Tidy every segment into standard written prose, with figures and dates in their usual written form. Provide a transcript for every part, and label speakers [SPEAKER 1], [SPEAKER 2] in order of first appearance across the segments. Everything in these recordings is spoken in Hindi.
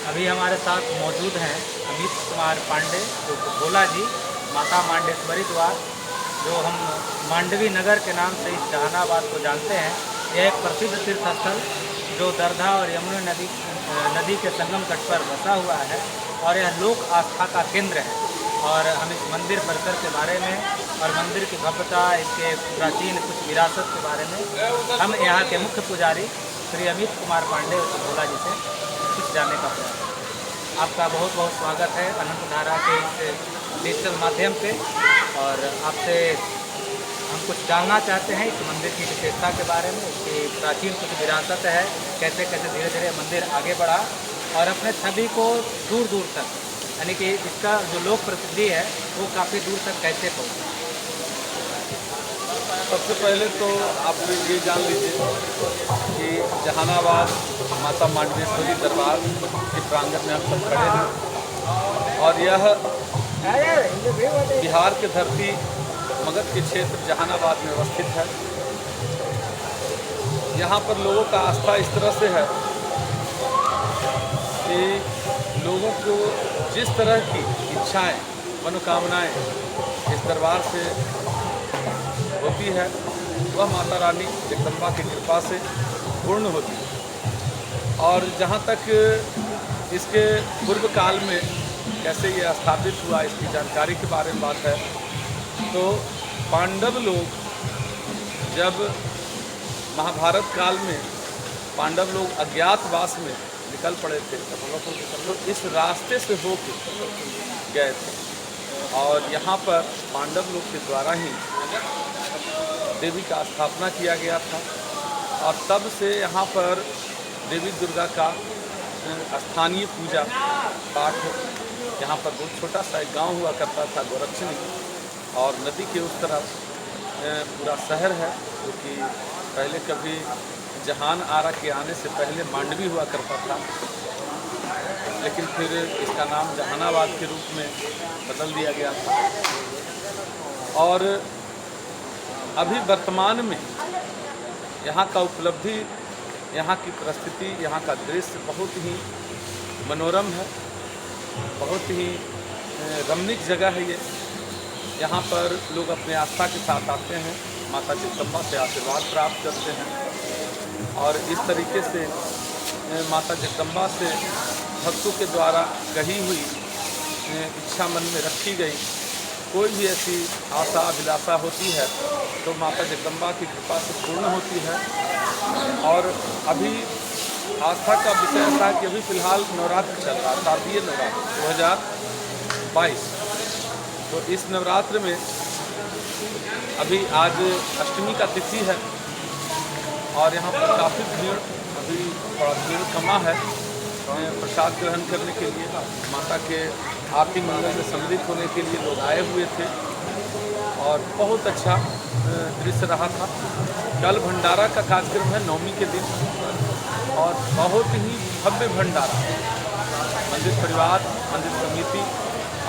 [SPEAKER 1] अभी हमारे साथ मौजूद हैं अमित कुमार पांडे, जो भोला जी, माता मांडेश्वरी द्वार, जो हम मांडवी नगर के नाम से इस जहानाबाद को जानते हैं। यह एक प्रसिद्ध तीर्थ स्थल जो दरधा और यमुना नदी के संगम तट पर बसा हुआ है और यह लोक आस्था का केंद्र है। और हम इस मंदिर परिसर के बारे में और मंदिर की भव्यता, इसके प्राचीन कुछ विरासत के बारे में हम यहाँ के मुख्य पुजारी श्री अमित कुमार पांडे और भोला जी से कुछ जानने का प्रयास करें। आपका बहुत बहुत स्वागत है अनंत धारा के इस डिजिटल माध्यम से। और आपसे हम कुछ जानना चाहते हैं इस मंदिर की विशेषता के बारे में, इसकी प्राचीन कुछ विरासत है, कैसे कैसे धीरे धीरे मंदिर आगे बढ़ा और अपने छवि को दूर दूर तक, यानी कि इसका जो लोक प्रसिद्धि है वो काफ़ी दूर तक कैसे पहुँची।
[SPEAKER 2] सबसे पहले तो आप ये जान लीजिए कि जहानाबाद माता मांडवेश्वरी दरबार के प्रांगण में हम सब खड़े हैं और यह बिहार के धरती मगध के क्षेत्र जहानाबाद में अवस्थित है। यहाँ पर लोगों का आस्था इस तरह से है कि लोगों को जिस तरह की इच्छाएं, मनोकामनाएं इस दरबार से होती है वह माता रानी जगदम्बा की कृपा से पूर्ण होती है। और जहाँ तक इसके पूर्व काल में कैसे ये स्थापित हुआ, इसकी जानकारी के बारे में बात है तो पांडव लोग जब महाभारत काल में पांडव लोग अज्ञातवास में निकल पड़े थे तो इस रास्ते से होकर गए थे और यहाँ पर पांडव लोग के द्वारा ही देवी का स्थापना किया गया था। और तब से यहाँ पर देवी दुर्गा का स्थानीय पूजा पाठ है। यहाँ पर बहुत छोटा सा एक गांव हुआ करता था गोरक्षणी, और नदी के उस तरफ पूरा शहर है जो कि पहले कभी जहान आरा के आने से पहले मांडवी हुआ करता था, लेकिन फिर इसका नाम जहानाबाद के रूप में बदल दिया गया था। और अभी वर्तमान में यहाँ का उपलब्धि, यहाँ की परिस्थिति, यहाँ का दृश्य बहुत ही मनोरम है, बहुत ही रमणीक जगह है ये। यहाँ पर लोग अपने आस्था के साथ आते हैं, माता जगदम्बा से आशीर्वाद प्राप्त करते हैं और इस तरीके से माता जगदम्बा से भक्तों के द्वारा कही हुई इच्छा मन में रखी गई कोई भी ऐसी आशा अभिलाषा होती है तो माता जगदम्बा की कृपा से पूर्ण होती है। और अभी आस्था का विषय था कि अभी फ़िलहाल नवरात्र चल रहा, शारदीय नवरात्र 2022। तो इस नवरात्र में अभी आज अष्टमी का तिथि है और यहाँ पर काफ़ी भीड़, अभी थोड़ा भीड़ कमा है प्रसाद ग्रहण करने के लिए। माता के आरती मंगल में सम्मिलित होने के लिए लोग आए हुए थे और बहुत अच्छा दृश्य रहा था। कल भंडारा का कार्यक्रम है नवमी के दिन और बहुत ही भव्य भंडारा मंदिर परिवार, मंदिर समिति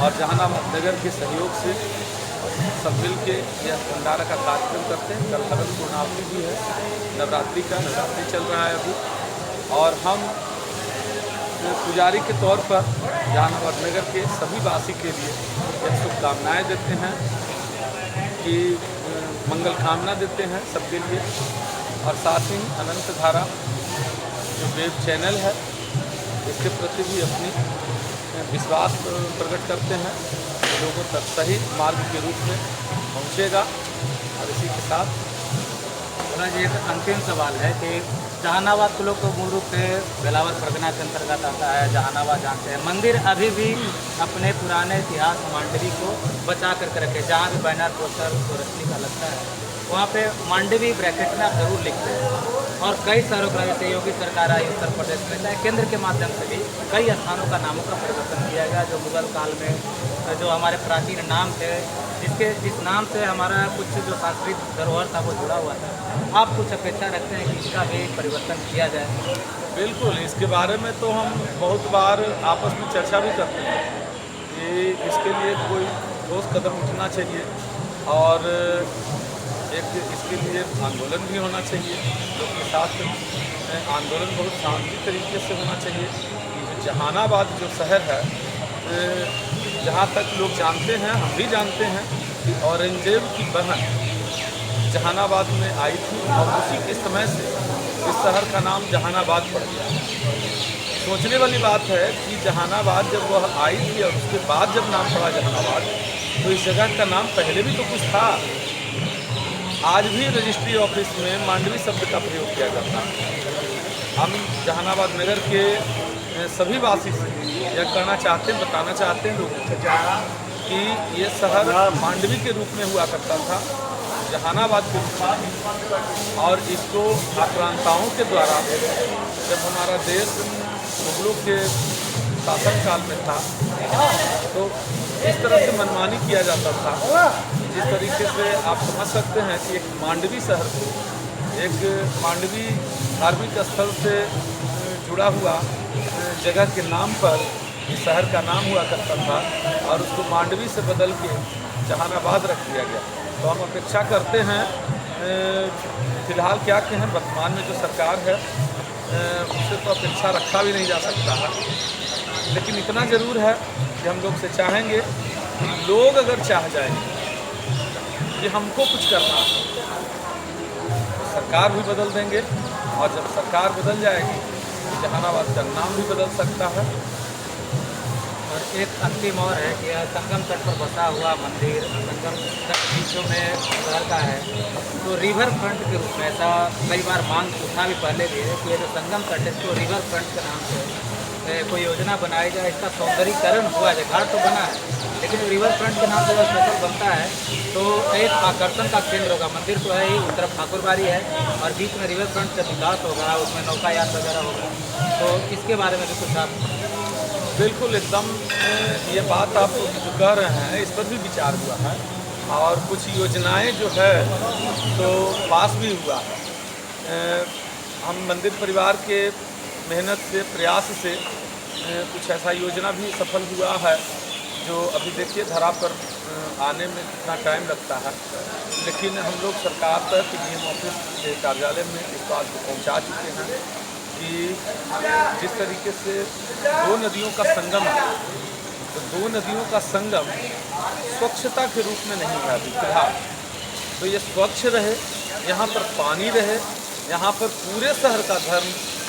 [SPEAKER 2] और जहानाबाद नगर के सहयोग से सब मिल के यह भंडारा का कार्यक्रम करते हैं। कल हवन पूर्णावती भी है, नवरात्रि चल रहा है अभी। और हम पुजारी के तौर पर जहानाबाद नगर के सभी वासी के लिए यह शुभकामनाएँ देते हैं कि मंगल कामना देते हैं सबके लिए। और साथ ही अनंत धारा जो वेब चैनल है इसके प्रति भी अपनी विश्वास प्रकट करते हैं, लोगों तक सही मार्ग के रूप में पहुँचेगा। और इसी के साथ
[SPEAKER 1] जी एक अंतिम सवाल है कि जहानाबाद के लोग तो मूल रूप से बेलावल परगना के अंतर्गत आता है, जहानाबाद जानते हैं। मंदिर अभी भी अपने पुराने इतिहास मांडवी को बचा करके रखे, जहाँ भी बैनर पोस्टर रोशनी का लगता है वहाँ पे मांडवी ब्रैकेट में आप जरूर लिखते हैं। और कई शहरों का, जैसे योगी सरकार आई उत्तर प्रदेश में, चाहे केंद्र के माध्यम से भी कई स्थानों का नामों का परिवर्तन किया गया, जो मुगल काल में जो हमारे प्राचीन नाम थे, जिस नाम से हमारा कुछ जो सांस्कृतिक धरोहर था वो जुड़ा हुआ था। आप कुछ अपेक्षा रखते हैं कि इसका भी परिवर्तन किया जाए?
[SPEAKER 2] बिल्कुल, इसके बारे में तो हम बहुत बार आपस में चर्चा भी करते हैं कि इसके लिए कोई ठोस कदम उठना चाहिए और एक इसके लिए आंदोलन भी होना चाहिए। लोग के साथ आंदोलन बहुत शांति तरीके से होना चाहिए। जहानाबाद जो शहर है, जहाँ तक लोग जानते हैं, हम भी जानते हैं कि औरंगजेब की बहन जहानाबाद में आई थी और उसी के समय से इस शहर का नाम जहानाबाद पड़ गया। सोचने वाली बात है कि जहानाबाद जब वह आई थी और उसके बाद जब नाम पड़ा जहानाबाद, तो इस जगह का नाम पहले भी तो कुछ था। आज भी रजिस्ट्री ऑफिस में मांडवी शब्द का प्रयोग किया जाता है। हम जहानाबाद नगर के सभी वासी से यह कहना चाहते हैं, बताना चाहते हैं लोगों को कि ये शहर मांडवी के रूप में हुआ करता था, जहानाबाद के रूप में, और इसको आक्रांताओं के द्वारा जब हमारा देश मुगलों के शासनकाल में था तो इस तरह से मनमानी किया जाता था। जिस तरीके से आप समझ सकते हैं कि एक मांडवी शहर को, एक मांडवी धार्मिक स्थल से जुड़ा हुआ जगह के नाम पर इस शहर का नाम हुआ करता था और उसको मांडवी से बदल के जहानाबाद रख दिया गया। तो हम अपेक्षा करते हैं, फिलहाल क्या कहें, वर्तमान में जो सरकार है उससे तो अपेक्षा रखा भी नहीं जा सकता है, लेकिन इतना ज़रूर है कि हम लोग से चाहेंगे कि लोग अगर चाह जाएंगे कि हमको कुछ करना है तो सरकार भी बदल देंगे, और जब सरकार बदल जाएगी तो जहानाबाद का नाम भी बदल सकता है।
[SPEAKER 1] और एक अंतिम और है कि यह संगम तट पर बसा हुआ मंदिर संगम तट बीचों में शहर का है, तो रिवर फ्रंट के रूप में ऐसा कई बार मांग उठा भी पहले भी है कि ये जो संगम तट है इसको रिवर फ्रंट के नाम से कोई योजना बनाई जाए, इसका सौंदर्यीकरण हुआ जाए। घाट तो बना है लेकिन रिवर फ्रंट के नाम से अगर स्पेशल बनता है तो एक आकर्षण का केंद्र होगा। मंदिर तो है ही, उस तरफ ठाकुरबाड़ी है और बीच में रिवर फ्रंट का विकास होगा, उसमें नौकायान वगैरह होगा। तो इसके बारे में भी कुछ आप?
[SPEAKER 2] बिल्कुल, एकदम ये बात आप जो कह रहे हैं इस पर भी विचार हुआ है और कुछ योजनाएं जो है तो पास भी हुआ है। हम मंदिर परिवार के मेहनत से, प्रयास से कुछ ऐसा योजना भी सफल हुआ है जो अभी देखिए धरा पर आने में कितना टाइम लगता है, लेकिन हम लोग सरकार तक डीएम ऑफिस के कार्यालय में इस बात को पहुँचा चुके हैं कि जिस तरीके से दो नदियों का संगम है, तो दो नदियों का संगम स्वच्छता के रूप में नहीं है अभी फिलहाल, तो ये स्वच्छ रहे, यहाँ पर पानी रहे, यहाँ पर पूरे शहर का धर्म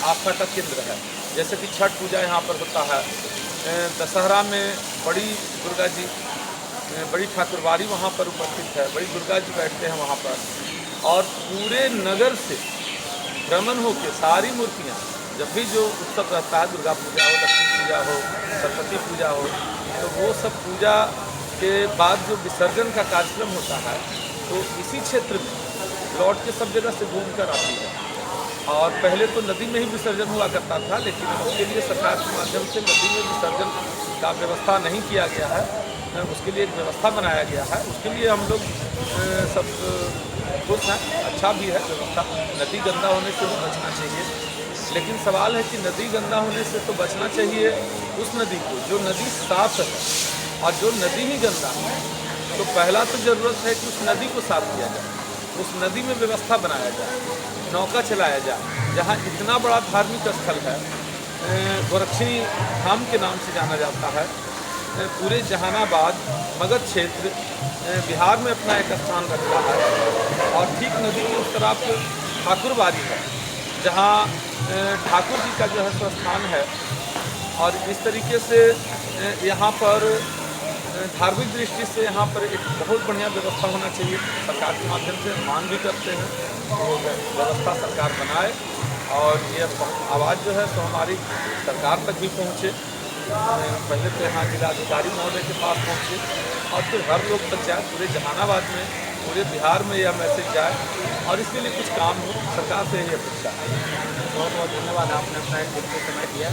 [SPEAKER 2] आस्था का केंद्र है। जैसे कि छठ पूजा यहाँ पर होता है, दशहरा में बड़ी दुर्गा जी, बड़ी ठाकुरबाड़ी वहाँ पर उपस्थित है, बड़ी दुर्गा जी बैठते हैं वहाँ पर, और पूरे नगर से भ्रमण हो के सारी मूर्तियाँ, जब भी जो उत्सव रहता है, दुर्गा पूजा हो, लक्ष्मी पूजा हो, सरस्वती पूजा हो, तो वो सब पूजा के बाद जो विसर्जन का कार्यक्रम होता है तो इसी क्षेत्र में लौट के सब जगह से घूम कर आती है। और पहले तो नदी में ही विसर्जन हुआ करता था, लेकिन उसके लिए सरकार के माध्यम से नदी में विसर्जन का व्यवस्था नहीं किया गया है, उसके लिए एक व्यवस्था बनाया गया है। उसके लिए हम लोग सब खुश हैं, अच्छा भी है व्यवस्था। नदी गंदा होने से भी बचना चाहिए, लेकिन सवाल है कि नदी गंदा होने से तो बचना चाहिए उस नदी को जो नदी साफ है, और जो नदी ही गंदा है तो पहला तो ज़रूरत है कि उस नदी को साफ किया जाए, उस नदी में व्यवस्था बनाया जाए, नौका चलाया जाए। जहाँ इतना बड़ा धार्मिक स्थल है, गोरक्षिणी धाम के नाम से जाना जाता है, पूरे जहानाबाद मगध क्षेत्र बिहार में अपना एक स्थान रखता है, और ठीक नदी के उस तरफ ठाकुरबाड़ी है जहाँ ठाकुर जी का जो है सो स्थान है। और इस तरीके से यहाँ पर धार्मिक दृष्टि से यहाँ पर एक बहुत बढ़िया व्यवस्था होना चाहिए। सरकार के माध्यम से मांग भी करते हैं वो व्यवस्था सरकार बनाए, और ये आवाज़ जो है तो हमारी सरकार तक भी पहुँचे। पहले तो यहाँ जिलाधिकारी महोदय के पास पहुँचे और फिर हर लोग तक जाए, पूरे जहानाबाद में, पूरे बिहार में यह मैसेज जाए, और इसके लिए कुछ काम हो, सरकार से यही अपेक्षा है।
[SPEAKER 1] बहुत बहुत धन्यवाद, आपने अपना एक कीमती समय दिया।